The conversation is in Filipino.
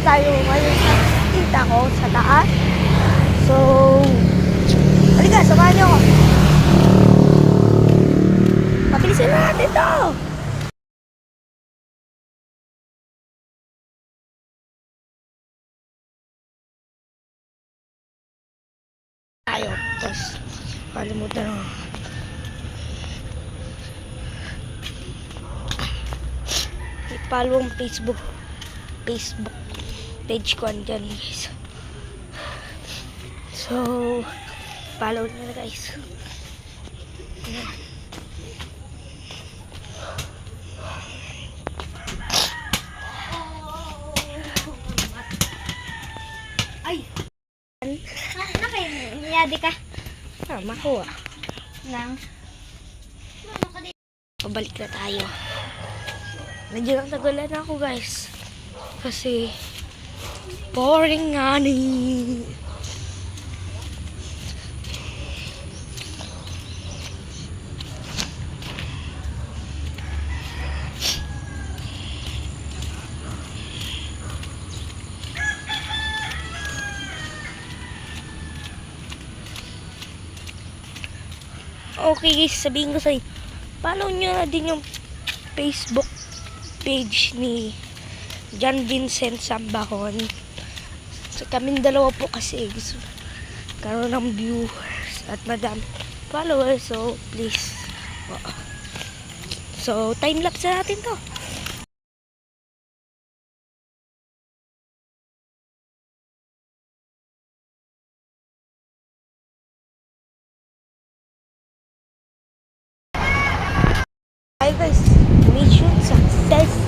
tayo ngayon sa tita ko sa taas. So, halika, samahan niyo ako. Pabilisin na natin to. Tayo, tapos kalimutan mo. I-follow ang Facebook page ko andyan, guys. So, follow nyo na, guys. Ayan. Ay! Niyadi ka? Makuha. Nang? Pabalik na tayo. Medyo lang tagulan ako, guys. Kasi, boring nga ni. Okay, guys, sabihin ko sa'yo, follow nyo na din yung Facebook page ni John Vincent Sambahon. So, kaming dalawa po kasi gusto karoon ng viewers at madam followers. So, please. So, time-lapse na natin to. Hi guys, mission success.